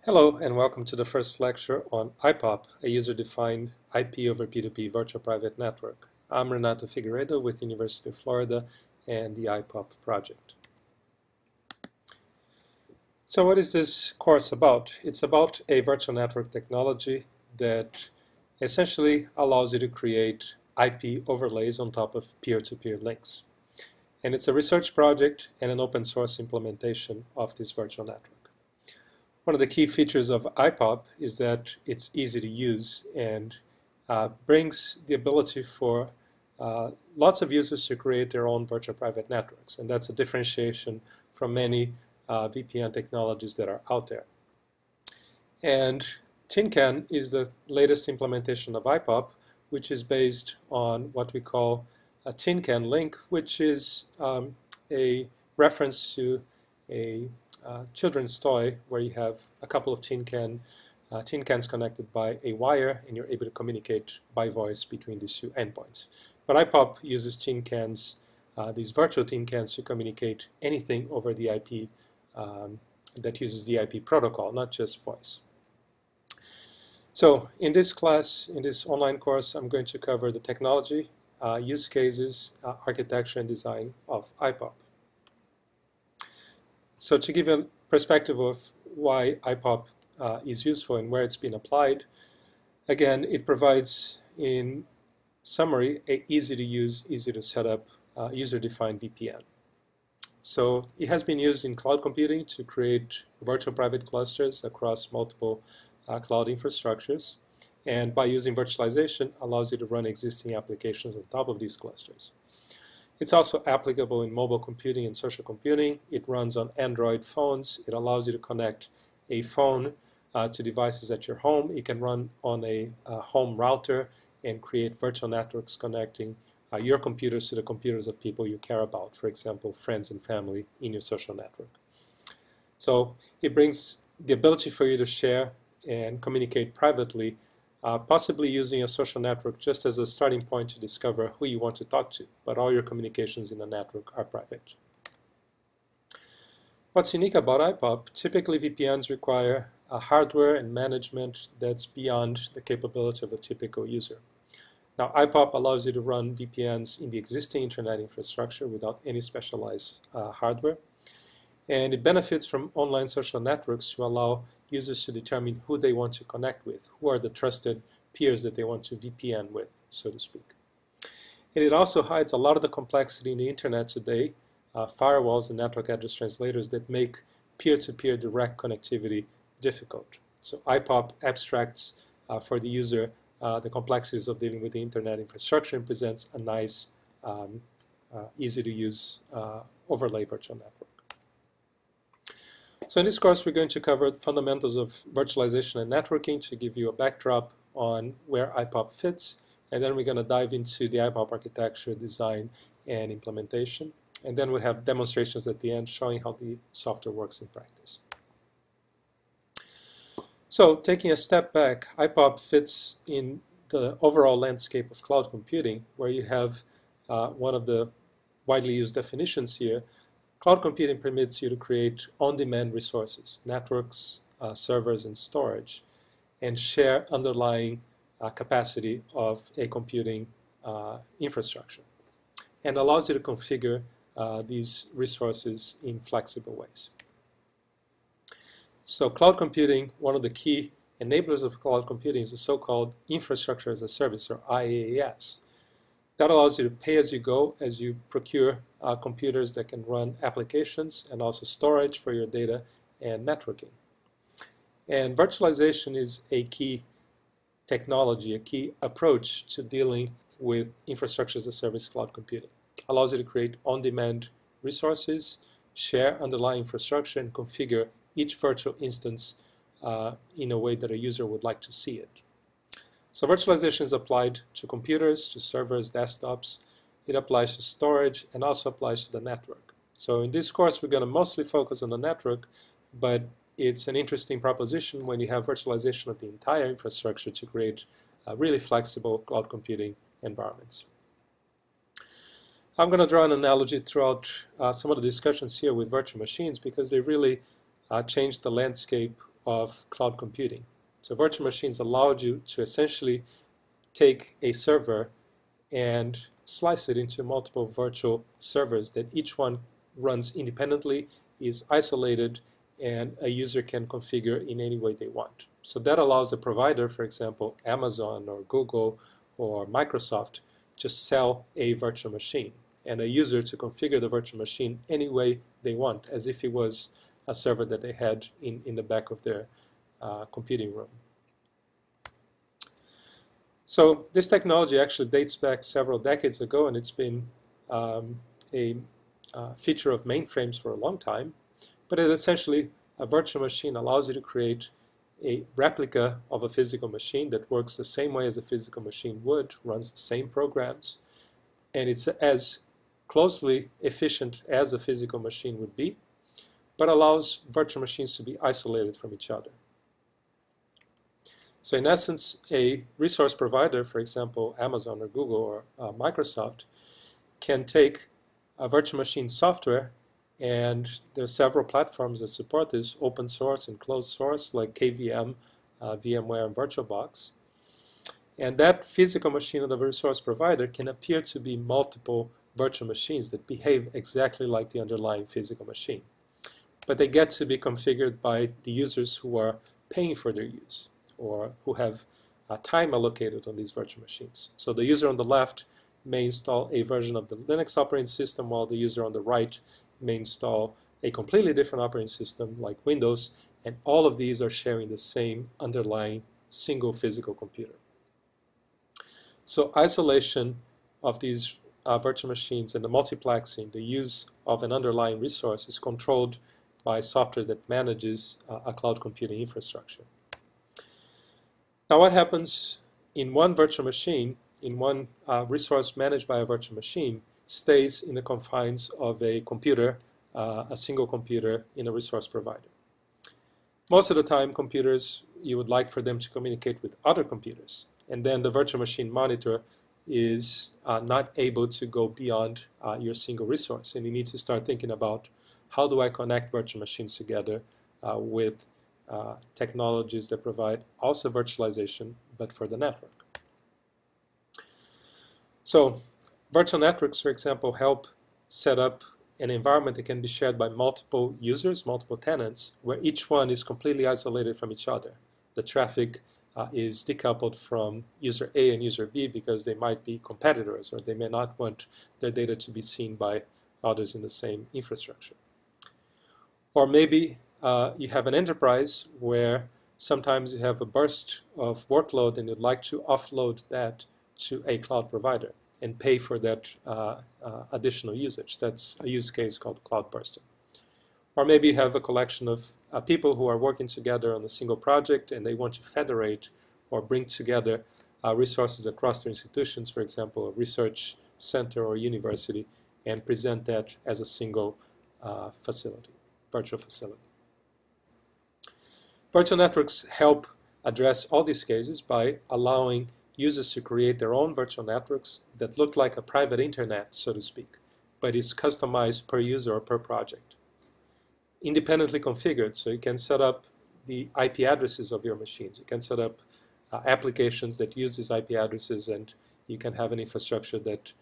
Hello and welcome to the first lecture on IPOP, a user-defined IP over P2P virtual private network. I'm Renato Figueiredo with University of Florida and the IPOP project. So what is this course about? It's about a virtual network technology that essentially allows you to create IP overlays on top of peer-to-peer links. And it's a research project and an open source implementation of this virtual network. One of the key features of IPOP is that it's easy to use and brings the ability for lots of users to create their own virtual private networks. And that's a differentiation from many VPN technologies that are out there. And Tincan is the latest implementation of IPOP, which is based on what we call a Tincan link, which is a reference to a children's toy where you have a couple of tin cans connected by a wire, and you're able to communicate by voice between these two endpoints. But IPOP uses tin cans, these virtual tin cans, to communicate anything over the IP that uses the IP protocol, not just voice. So in this class, in this online course, I'm going to cover the technology, use cases, architecture, and design of IPOP. So to give a perspective of why IPOP is useful and where it's been applied, again, it provides, in summary, an easy to use, easy to set up user-defined VPN. So it has been used in cloud computing to create virtual private clusters across multiple cloud infrastructures, and by using virtualization allows you to run existing applications on top of these clusters. It's also applicable in mobile computing and social computing. It runs on Android phones. It allows you to connect a phone to devices at your home. It can run on a home router and create virtual networks connecting your computers to the computers of people you care about, for example, friends and family in your social network. So it brings the ability for you to share and communicate privately, possibly using a social network just as a starting point to discover who you want to talk to, but all your communications in the network are private. What's unique about IPOP? Typically VPNs require a hardware and management that's beyond the capability of a typical user. Now IPOP allows you to run VPNs in the existing internet infrastructure without any specialized hardware, and it benefits from online social networks to allow users to determine who they want to connect with, who are the trusted peers that they want to VPN with, so to speak. And it also hides a lot of the complexity in the internet today, firewalls and network address translators that make peer-to-peer direct connectivity difficult. So IPOP abstracts for the user the complexities of dealing with the internet infrastructure and presents a nice, easy-to-use overlay virtual network. So in this course, we're going to cover the fundamentals of virtualization and networking to give you a backdrop on where IPOP fits, and then we're going to dive into the IPOP architecture, design, and implementation. And then we have demonstrations at the end showing how the software works in practice. So taking a step back, IPOP fits in the overall landscape of cloud computing, where you have one of the widely used definitions here. Cloud computing permits you to create on-demand resources, networks, servers, and storage, and share underlying capacity of a computing infrastructure, and allows you to configure these resources in flexible ways. So cloud computing, one of the key enablers of cloud computing is the so-called infrastructure as a service, or IaaS. That allows you to pay as you go as you procure computers that can run applications and also storage for your data and networking. And virtualization is a key technology, a key approach to dealing with infrastructure as a service cloud computing. It allows you to create on-demand resources, share underlying infrastructure, and configure each virtual instance in a way that a user would like to see it. So virtualization is applied to computers, to servers, desktops. It applies to storage and also applies to the network. So in this course, we're going to mostly focus on the network, but it's an interesting proposition when you have virtualization of the entire infrastructure to create really flexible cloud computing environments. I'm going to draw an analogy throughout some of the discussions here with virtual machines because they really changed the landscape of cloud computing. So virtual machines allowed you to essentially take a server and slice it into multiple virtual servers that each one runs independently, is isolated, and a user can configure in any way they want. So that allows a provider, for example, Amazon or Google or Microsoft, to sell a virtual machine and a user to configure the virtual machine any way they want, as if it was a server that they had in the back of their computing room. So this technology actually dates back several decades ago, and it's been a feature of mainframes for a long time. But it essentially, a virtual machine allows you to create a replica of a physical machine that works the same way as a physical machine would, runs the same programs, and it's as closely efficient as a physical machine would be, but allows virtual machines to be isolated from each other. So in essence, a resource provider, for example, Amazon or Google or Microsoft, can take a virtual machine software, and there are several platforms that support this, open source and closed source, like KVM, VMware, and VirtualBox. And that physical machine of the resource provider can appear to be multiple virtual machines that behave exactly like the underlying physical machine. But they get to be configured by the users who are paying for their use, or who have time allocated on these virtual machines. So the user on the left may install a version of the Linux operating system, while the user on the right may install a completely different operating system like Windows, and all of these are sharing the same underlying single physical computer. So isolation of these virtual machines and the multiplexing, the use of an underlying resource, is controlled by software that manages a cloud computing infrastructure. Now what happens in one virtual machine, in one resource managed by a virtual machine, stays in the confines of a computer, a single computer in a resource provider. Most of the time, computers, you would like for them to communicate with other computers, and then the virtual machine monitor is not able to go beyond your single resource, and you need to start thinking about, how do I connect virtual machines together with technologies that provide also virtualization, but for the network. So virtual networks, for example, help set up an environment that can be shared by multiple users, multiple tenants, where each one is completely isolated from each other. The traffic is decoupled from user A and user B because they might be competitors, or they may not want their data to be seen by others in the same infrastructure. Or maybe you have an enterprise where sometimes you have a burst of workload and you'd like to offload that to a cloud provider and pay for that additional usage. That's a use case called cloud bursting. Or maybe you have a collection of people who are working together on a single project, and they want to federate or bring together resources across their institutions, for example, a research center or university, and present that as a single facility, virtual facility. Virtual networks help address all these cases by allowing users to create their own virtual networks that look like a private internet, so to speak, but is customized per user or per project. Independently configured, so you can set up the IP addresses of your machines. You can set up applications that use these IP addresses, and you can have an infrastructure that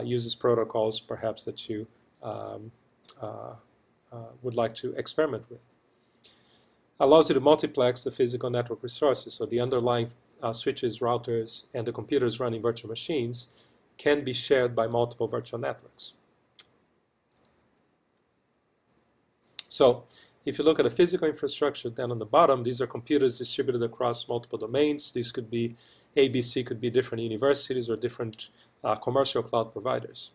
uses protocols perhaps that you would like to experiment with. Allows you to multiplex the physical network resources, so the underlying switches, routers, and the computers running virtual machines can be shared by multiple virtual networks. So if you look at a physical infrastructure, then on the bottom, these are computers distributed across multiple domains. These could be ABC, could be different universities or different commercial cloud providers.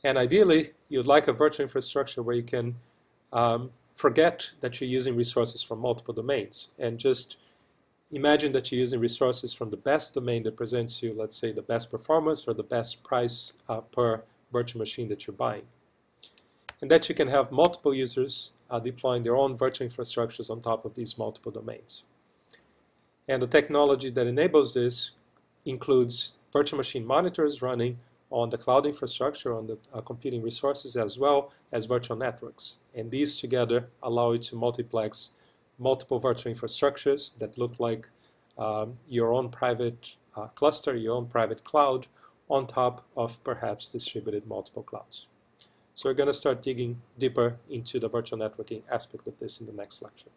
And ideally, you'd like a virtual infrastructure where you can forget that you're using resources from multiple domains, and just imagine that you're using resources from the best domain that presents you, let's say, the best performance or the best price per virtual machine that you're buying. And that you can have multiple users deploying their own virtual infrastructures on top of these multiple domains. And the technology that enables this includes virtual machine monitors running on the cloud infrastructure, on the computing resources, as well as virtual networks. And these together allow you to multiplex multiple virtual infrastructures that look like your own private cluster, your own private cloud on top of perhaps distributed multiple clouds. So we're going to start digging deeper into the virtual networking aspect of this in the next lecture.